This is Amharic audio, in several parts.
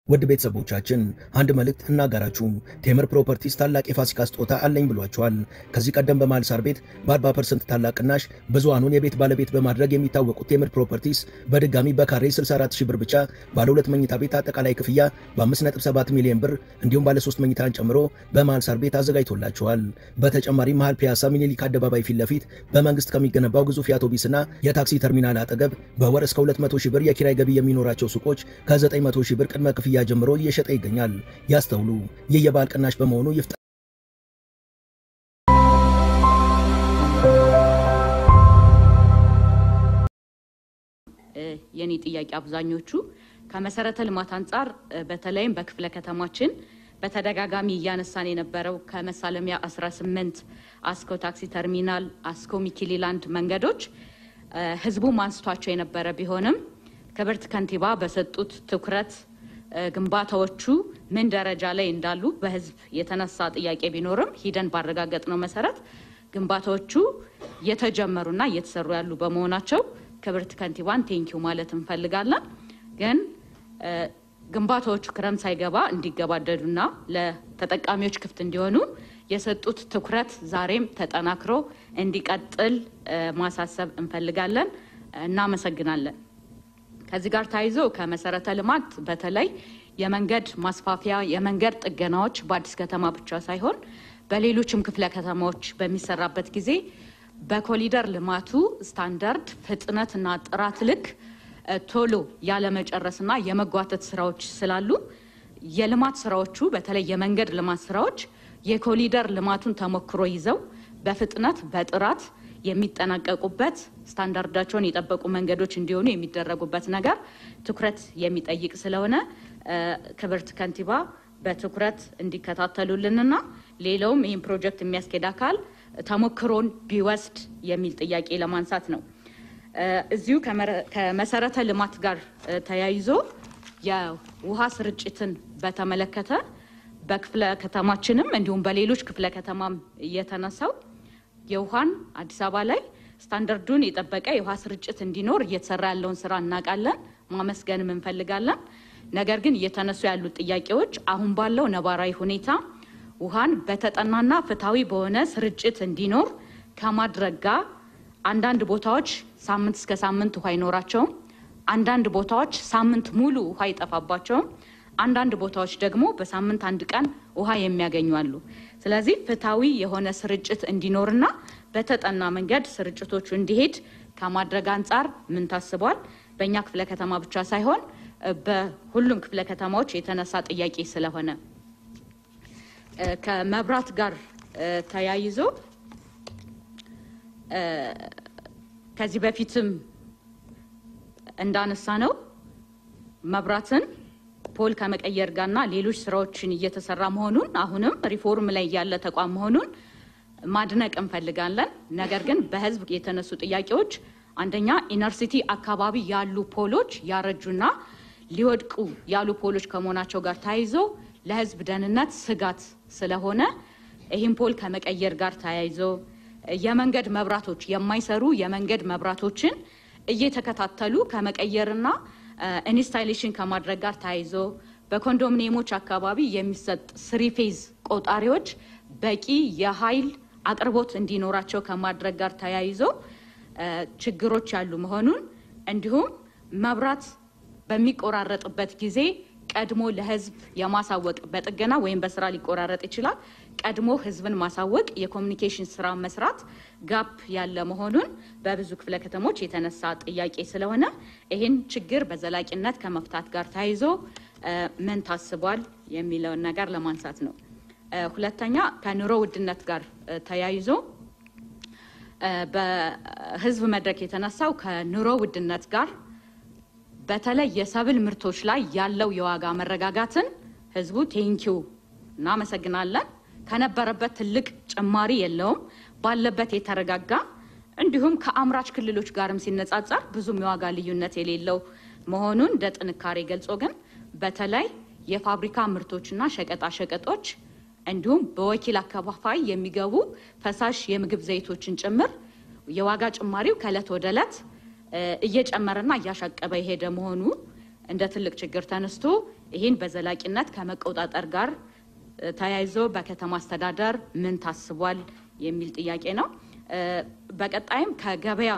ውድ ቤተሰቦቻችን አንድ መልእክት እናጋራችሁ። ቴምር ፕሮፐርቲስ ታላቅ የፋሲካ ስጦታ አለኝ ብሏቸዋል። ከዚህ ቀደም በመሃል ሳር ቤት በ40% ታላቅ ቅናሽ ብዙሃኑን የቤት ባለቤት በማድረግ የሚታወቁት ቴምር ፕሮፐርቲስ በድጋሚ በካሬ 64 ሺህ ብር ብቻ ባለ 2 መኝታ ቤት አጠቃላይ ክፍያ በ5.7 ሚሊዮን ብር እንዲሁም ባለ 3 መኝታን ጨምሮ በመሃል ሳር ቤት አዘጋጅቶላቸዋል። በተጨማሪ መሃል ፒያሳ ሚኒሊክ አደባባይ ፊት ለፊት በመንግስት ከሚገነባው ግዙፍ የአውቶቡስና የታክሲ ተርሚናል አጠገብ በወር እስከ 200 ሺህ ብር የኪራይ ገቢ የሚኖራቸው ሱቆች ከ900 ሺህ ብር ቅድመ ክፍያ ጀምሮ እየሸጠ ይገኛል። ያስተውሉ፣ ይህ የበዓል ቅናሽ በመሆኑ ይፍጠ የኔ ጥያቄ አብዛኞቹ ከመሰረተ ልማት አንፃር በተለይም በክፍለ ከተማችን በተደጋጋሚ ያነሳን የነበረው ከመሳለሚያ 18 አስኮ ታክሲ ተርሚናል አስኮ ሚኪሊላንድ መንገዶች ህዝቡ ማንስቷቸው የነበረ ቢሆንም ክብርት ከንቲባ በሰጡት ትኩረት ግንባታዎቹ ምን ደረጃ ላይ እንዳሉ በህዝብ የተነሳ ጥያቄ ቢኖርም ሂደን ባረጋገጥነው መሰረት ግንባታዎቹ የተጀመሩና እየተሰሩ ያሉ በመሆናቸው ክብርት ከንቲባን ቴንኪው ማለት እንፈልጋለን። ግን ግንባታዎቹ ክረምት ሳይገባ እንዲገባደዱና ለተጠቃሚዎች ክፍት እንዲሆኑ የሰጡት ትኩረት ዛሬም ተጠናክሮ እንዲቀጥል ማሳሰብ እንፈልጋለን። እናመሰግናለን። ከዚህ ጋር ታይዞ ከመሰረተ ልማት በተለይ የመንገድ ማስፋፊያ የመንገድ ጥገናዎች በአዲስ ከተማ ብቻ ሳይሆን በሌሎችም ክፍለ ከተማዎች በሚሰራበት ጊዜ በኮሪደር ልማቱ ስታንዳርድ ፍጥነትና ጥራት ልክ ቶሎ ያለ መጨረስና የመጓተት ስራዎች ስላሉ የልማት ስራዎቹ በተለይ የመንገድ ልማት ስራዎች የኮሪደር ልማቱን ተሞክሮ ይዘው በፍጥነት በጥራት የሚጠናቀቁበት ስታንዳርዳቸውን የጠበቁ መንገዶች እንዲሆኑ የሚደረጉበት ነገር ትኩረት የሚጠይቅ ስለሆነ ክብርት ከንቲባ በትኩረት እንዲከታተሉልንና ሌላውም ይህን ፕሮጀክት የሚያስኬድ አካል ተሞክሮን ቢወስድ የሚል ጥያቄ ለማንሳት ነው። እዚሁ ከመሰረተ ልማት ጋር ተያይዞ የውሃ ስርጭትን በተመለከተ በክፍለ ከተማችንም እንዲሁም በሌሎች ክፍለ ከተማም እየተነሳው የውሃን አዲስ አበባ ላይ ስታንዳርዱን የጠበቀ የውሃ ስርጭት እንዲኖር እየተሰራ ያለውን ስራ እናቃለን፣ ማመስገንም እንፈልጋለን። ነገር ግን እየተነሱ ያሉት ጥያቄዎች አሁን ባለው ነባራዊ ሁኔታ ውሃን በተጠናና ፍትሃዊ በሆነ ስርጭት እንዲኖር ከማድረግ ጋር አንዳንድ ቦታዎች ሳምንት እስከ ሳምንት ውሃ ይኖራቸውም፣ አንዳንድ ቦታዎች ሳምንት ሙሉ ውሃ ይጠፋባቸውም፣ አንዳንድ ቦታዎች ደግሞ በሳምንት አንድ ቀን ውሃ የሚያገኙ አሉ። ስለዚህ ፍትሃዊ የሆነ ስርጭት እንዲኖርና በተጠና መንገድ ስርጭቶቹ እንዲሄድ ከማድረግ አንፃር ምን ታስቧል? በእኛ ክፍለ ከተማ ብቻ ሳይሆን በሁሉም ክፍለ ከተማዎች የተነሳ ጥያቄ ስለሆነ ከመብራት ጋር ተያይዞ ከዚህ በፊትም እንዳነሳ ነው መብራትን ፖል ከመቀየር ጋርና ሌሎች ስራዎችን እየተሰራ መሆኑን አሁንም ሪፎርም ላይ ያለ ተቋም መሆኑን ማድነቅ እንፈልጋለን። ነገር ግን በህዝብ የተነሱ ጥያቄዎች አንደኛ ኢነርሲቲ አካባቢ ያሉ ፖሎች ያረጁና ሊወድቁ ያሉ ፖሎች ከመሆናቸው ጋር ተያይዞ ለህዝብ ደህንነት ስጋት ስለሆነ ይህን ፖል ከመቀየር ጋር ተያይዞ የመንገድ መብራቶች የማይሰሩ የመንገድ መብራቶችን እየተከታተሉ ከመቀየርና ኢንስታሌሽን ከማድረግ ጋር ተያይዞ በኮንዶሚኒየሞች አካባቢ የሚሰጥ 3 ፌዝ ቆጣሪዎች በቂ የኃይል አቅርቦት እንዲኖራቸው ከማድረግ ጋር ተያይዞ ችግሮች ያሉ መሆኑን እንዲሁም መብራት በሚቆራረጥበት ጊዜ ቀድሞ ለህዝብ የማሳወቅ በጥገና ወይም በስራ ሊቆራረጥ ይችላል። ቀድሞ ህዝብን ማሳወቅ የኮሙኒኬሽን ስራ መስራት ጋፕ ያለ መሆኑን በብዙ ክፍለ ከተሞች የተነሳ ጥያቄ ስለሆነ ይህን ችግር በዘላቂነት ከመፍታት ጋር ተያይዞ ምን ታስቧል የሚለውን ነገር ለማንሳት ነው። ሁለተኛ ከኑሮ ውድነት ጋር ተያይዞ በህዝብ መድረክ የተነሳው ከኑሮ ውድነት ጋር በተለይ የሰብል ምርቶች ላይ ያለው የዋጋ መረጋጋትን ህዝቡ ቴንኪው እናመሰግናለን። ከነበረበት ትልቅ ጭማሪ የለውም፣ ባለበት የተረጋጋ እንዲሁም ከአምራች ክልሎች ጋርም ሲነጻጸር ብዙም የዋጋ ልዩነት የሌለው መሆኑን እንደ ጥንካሬ ገልጾ ግን በተለይ የፋብሪካ ምርቶችና ሸቀጣ ሸቀጦች እንዲሁም በወኪል አከፋፋይ የሚገቡ ፈሳሽ የምግብ ዘይቶችን ጭምር የዋጋ ጭማሪው ከዕለት ወደ ዕለት እየጨመረና እያሻቀበ የሄደ መሆኑ እንደ ትልቅ ችግር ተነስቶ ይሄን በዘላቂነት ከመቆጣጠር ጋር ተያይዞ በከተማ አስተዳደር ምን ታስቧል የሚል ጥያቄ ነው። በቀጣይም ከገበያ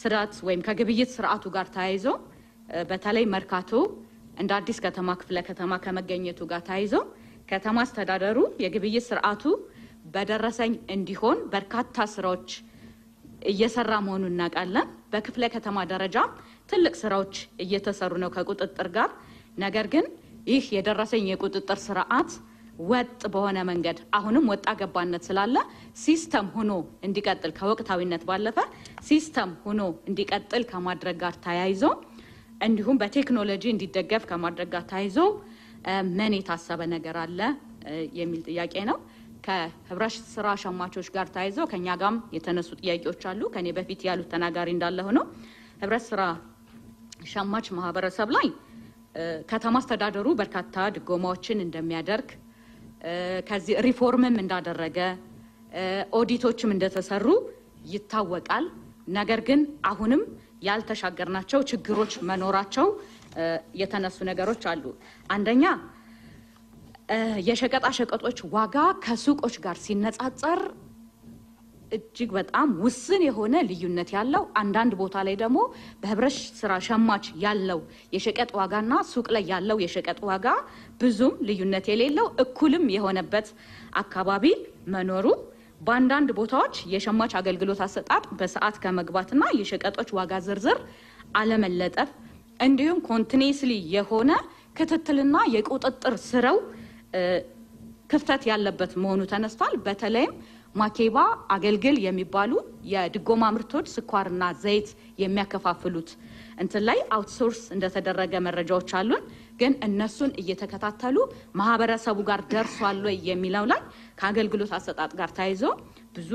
ስርዓት ወይም ከግብይት ስርዓቱ ጋር ተያይዞ በተለይ መርካቶ እንደ አዲስ ከተማ ክፍለ ከተማ ከመገኘቱ ጋር ተያይዞ ከተማ አስተዳደሩ የግብይት ስርዓቱ በደረሰኝ እንዲሆን በርካታ ስራዎች እየሰራ መሆኑን እናውቃለን። በክፍለ ከተማ ደረጃ ትልቅ ስራዎች እየተሰሩ ነው ከቁጥጥር ጋር። ነገር ግን ይህ የደረሰኝ የቁጥጥር ስርዓት ወጥ በሆነ መንገድ አሁንም ወጣ ገባነት ስላለ ሲስተም ሆኖ እንዲቀጥል ከወቅታዊነት ባለፈ ሲስተም ሆኖ እንዲቀጥል ከማድረግ ጋር ተያይዞ እንዲሁም በቴክኖሎጂ እንዲደገፍ ከማድረግ ጋር ተያይዞ ምን የታሰበ ነገር አለ የሚል ጥያቄ ነው። ከህብረት ስራ ሸማቾች ጋር ተያይዞ ከኛ ጋርም የተነሱ ጥያቄዎች አሉ። ከኔ በፊት ያሉት ተናጋሪ እንዳለ ሆኖ ህብረት ስራ ሸማች ማህበረሰብ ላይ ከተማ አስተዳደሩ በርካታ ድጎማዎችን እንደሚያደርግ ከዚህ ሪፎርምም እንዳደረገ ኦዲቶችም እንደተሰሩ ይታወቃል። ነገር ግን አሁንም ያልተሻገርናቸው ችግሮች መኖራቸው የተነሱ ነገሮች አሉ። አንደኛ የሸቀጣ ሸቀጦች ዋጋ ከሱቆች ጋር ሲነጻጸር እጅግ በጣም ውስን የሆነ ልዩነት ያለው፣ አንዳንድ ቦታ ላይ ደግሞ በህብረት ስራ ሸማች ያለው የሸቀጥ ዋጋና ሱቅ ላይ ያለው የሸቀጥ ዋጋ ብዙም ልዩነት የሌለው እኩልም የሆነበት አካባቢ መኖሩ፣ በአንዳንድ ቦታዎች የሸማች አገልግሎት አሰጣጥ በሰዓት ከመግባትና የሸቀጦች ዋጋ ዝርዝር አለመለጠፍ እንዲሁም ኮንቲኒየስሊ የሆነ ክትትልና የቁጥጥር ስራው ክፍተት ያለበት መሆኑ ተነስቷል። በተለይም ማኬባ አገልግል የሚባሉ የድጎማ ምርቶች ስኳርና ዘይት የሚያከፋፍሉት እንትን ላይ አውትሶርስ እንደተደረገ መረጃዎች አሉን። ግን እነሱን እየተከታተሉ ማህበረሰቡ ጋር ደርሷል ወይ የሚለው ላይ ከአገልግሎት አሰጣጥ ጋር ተያይዞ ብዙ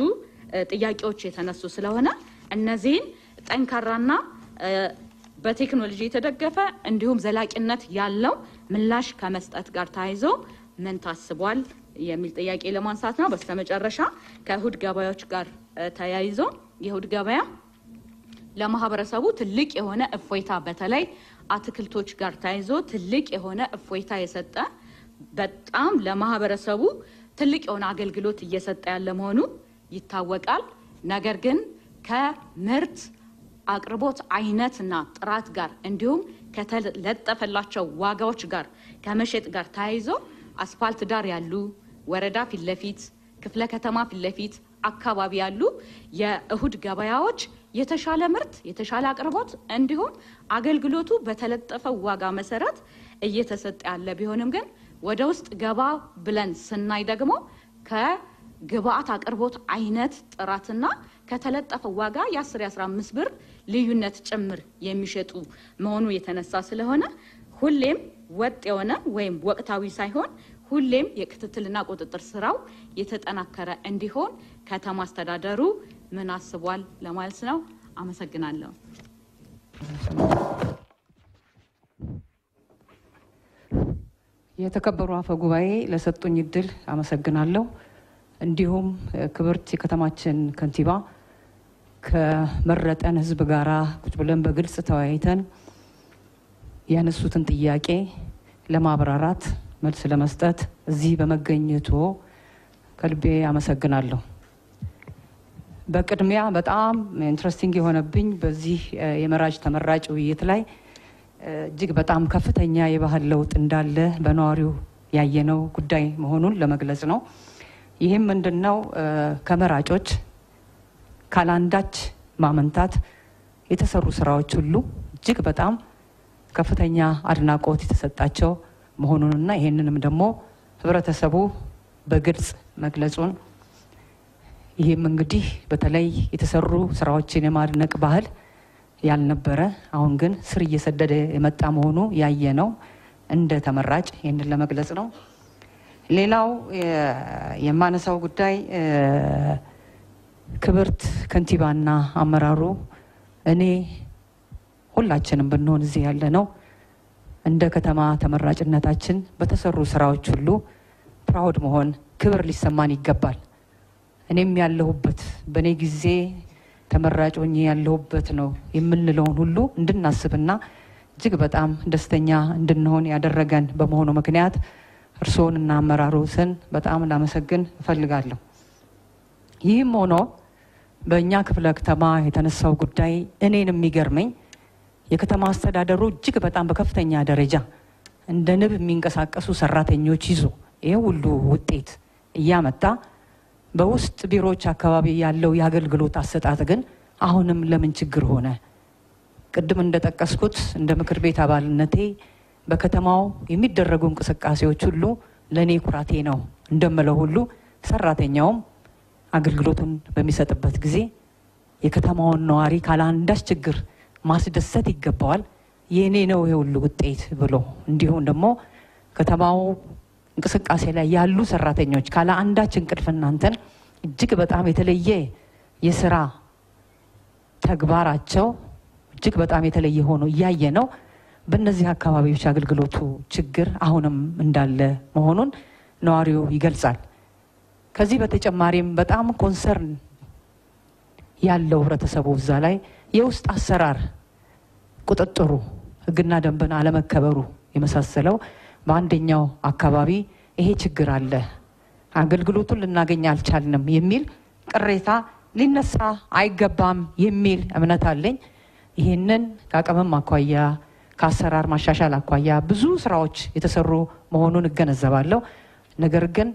ጥያቄዎች የተነሱ ስለሆነ እነዚህን ጠንካራና በቴክኖሎጂ የተደገፈ እንዲሁም ዘላቂነት ያለው ምላሽ ከመስጠት ጋር ተያይዞ ምን ታስቧል የሚል ጥያቄ ለማንሳት ነው። በስተመጨረሻ ከእሁድ ገበያዎች ጋር ተያይዞ የእሁድ ገበያ ለማህበረሰቡ ትልቅ የሆነ እፎይታ በተለይ አትክልቶች ጋር ተያይዞ ትልቅ የሆነ እፎይታ የሰጠ በጣም ለማህበረሰቡ ትልቅ የሆነ አገልግሎት እየሰጠ ያለ መሆኑ ይታወቃል። ነገር ግን ከምርት አቅርቦት አይነትና ጥራት ጋር እንዲሁም ከተለጠፈላቸው ዋጋዎች ጋር ከመሸጥ ጋር ተያይዞ አስፋልት ዳር ያሉ ወረዳ ፊት ለፊት ክፍለ ከተማ ፊት ለፊት አካባቢ ያሉ የእሁድ ገበያዎች የተሻለ ምርት የተሻለ አቅርቦት እንዲሁም አገልግሎቱ በተለጠፈው ዋጋ መሰረት እየተሰጠ ያለ ቢሆንም ግን ወደ ውስጥ ገባ ብለን ስናይ ደግሞ ከግብአት አቅርቦት አይነት ጥራትና ከተለጠፈው ዋጋ የ10-15 ብር ልዩነት ጭምር የሚሸጡ መሆኑ የተነሳ ስለሆነ ሁሌም ወጥ የሆነ ወይም ወቅታዊ ሳይሆን ሁሌም የክትትልና ቁጥጥር ስራው የተጠናከረ እንዲሆን ከተማ አስተዳደሩ ምን አስቧል ለማለት ነው። አመሰግናለሁ። የተከበሩ አፈ ጉባኤ ለሰጡኝ እድል አመሰግናለሁ። እንዲሁም ክብርት የከተማችን ከንቲባ ከመረጠን ህዝብ ጋራ ቁጭ ብለን በግልጽ ተወያይተን ያነሱትን ጥያቄ ለማብራራት መልስ ለመስጠት እዚህ በመገኘቱ ከልቤ አመሰግናለሁ። በቅድሚያ በጣም ኢንትረስቲንግ የሆነብኝ በዚህ የመራጭ ተመራጭ ውይይት ላይ እጅግ በጣም ከፍተኛ የባህል ለውጥ እንዳለ በነዋሪው ያየነው ጉዳይ መሆኑን ለመግለጽ ነው። ይህም ምንድነው? ከመራጮች ካላንዳች ማመንታት የተሰሩ ስራዎች ሁሉ እጅግ በጣም ከፍተኛ አድናቆት የተሰጣቸው መሆኑንና ይሄንንም ደግሞ ህብረተሰቡ በግልጽ መግለጹን ይሄም እንግዲህ በተለይ የተሰሩ ስራዎችን የማድነቅ ባህል ያልነበረ አሁን ግን ስር እየሰደደ የመጣ መሆኑ ያየነው እንደ ተመራጭ ይሄንን ለመግለጽ ነው። ሌላው የማነሳው ጉዳይ ክብርት ከንቲባና አመራሩ እኔ ሁላችንም ብንሆን እዚህ ያለ ነው እንደ ከተማ ተመራጭነታችን በተሰሩ ስራዎች ሁሉ ፕራውድ መሆን ክብር ሊሰማን ይገባል። እኔም ያለሁበት በኔ ጊዜ ተመራጭ ሆኜ ያለሁበት ነው የምንለውን ሁሉ እንድናስብና እጅግ በጣም ደስተኛ እንድንሆን ያደረገን በመሆኑ ምክንያት እርሶንና አመራሮትን በጣም ላመሰግን እፈልጋለሁ። ይህም ሆኖ በእኛ ክፍለ ከተማ የተነሳው ጉዳይ እኔን የሚገርመኝ የከተማ አስተዳደሩ እጅግ በጣም በከፍተኛ ደረጃ እንደ ንብ የሚንቀሳቀሱ ሰራተኞች ይዞ ይሄ ሁሉ ውጤት እያመጣ በውስጥ ቢሮዎች አካባቢ ያለው የአገልግሎት አሰጣጥ ግን አሁንም ለምን ችግር ሆነ? ቅድም እንደጠቀስኩት እንደ ምክር ቤት አባልነቴ በከተማው የሚደረጉ እንቅስቃሴዎች ሁሉ ለኔ ኩራቴ ነው እንደምለው ሁሉ ሰራተኛውም አገልግሎቱን በሚሰጥበት ጊዜ የከተማውን ነዋሪ ካላንዳች ችግር ማስደሰት ይገባዋል። የኔ ነው ይሄ ሁሉ ውጤት ብሎ እንዲሁም ደግሞ ከተማው እንቅስቃሴ ላይ ያሉ ሰራተኞች ካላንዳች እንቅልፍ እናንተን እጅግ በጣም የተለየ የሥራ ተግባራቸው እጅግ በጣም የተለየ ሆኖ ያየ ነው። በእነዚህ አካባቢዎች አገልግሎቱ ችግር አሁንም እንዳለ መሆኑን ነዋሪው ይገልጻል። ከዚህ በተጨማሪም በጣም ኮንሰርን ያለው ህብረተሰቡ እዛ ላይ የውስጥ አሰራር ቁጥጥሩ ህግና ደንብን አለመከበሩ የመሳሰለው በአንደኛው አካባቢ ይሄ ችግር አለ፣ አገልግሎቱን ልናገኝ አልቻልንም የሚል ቅሬታ ሊነሳ አይገባም የሚል እምነት አለኝ። ይሄንን ከአቅምም አኳያ ከአሰራር ማሻሻል አኳያ ብዙ ስራዎች የተሰሩ መሆኑን እገነዘባለሁ። ነገር ግን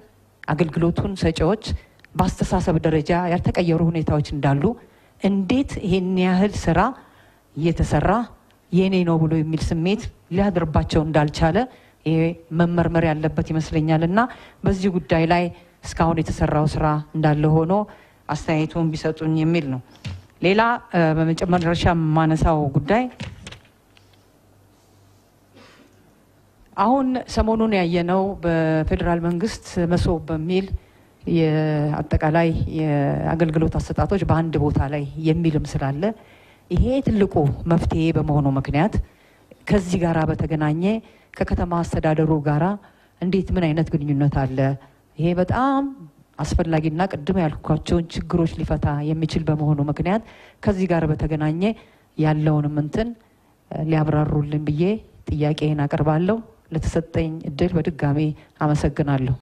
አገልግሎቱን ሰጪዎች በአስተሳሰብ ደረጃ ያልተቀየሩ ሁኔታዎች እንዳሉ እንዴት ይሄን ያህል ስራ እየተሰራ የኔ ነው ብሎ የሚል ስሜት ሊያድርባቸው እንዳልቻለ ይሄ መመርመር ያለበት ይመስለኛልና በዚህ ጉዳይ ላይ እስካሁን የተሰራው ስራ እንዳለ ሆኖ አስተያየቱን ቢሰጡኝ የሚል ነው። ሌላ በመጨረሻ ማነሳው ጉዳይ አሁን ሰሞኑን ያየነው በፌደራል መንግስት መሶብ በሚል የአጠቃላይ የአገልግሎት አሰጣጦች በአንድ ቦታ ላይ የሚልም ስላለ ይሄ ትልቁ መፍትሄ በመሆኑ ምክንያት ከዚህ ጋራ በተገናኘ ከከተማ አስተዳደሩ ጋራ እንዴት ምን አይነት ግንኙነት አለ? ይሄ በጣም አስፈላጊና ቅድም ያልኳቸውን ችግሮች ሊፈታ የሚችል በመሆኑ ምክንያት ከዚህ ጋር በተገናኘ ያለውንም እንትን ሊያብራሩልን ብዬ ጥያቄን አቀርባለሁ። ለተሰጠኝ እድል በድጋሚ አመሰግናለሁ።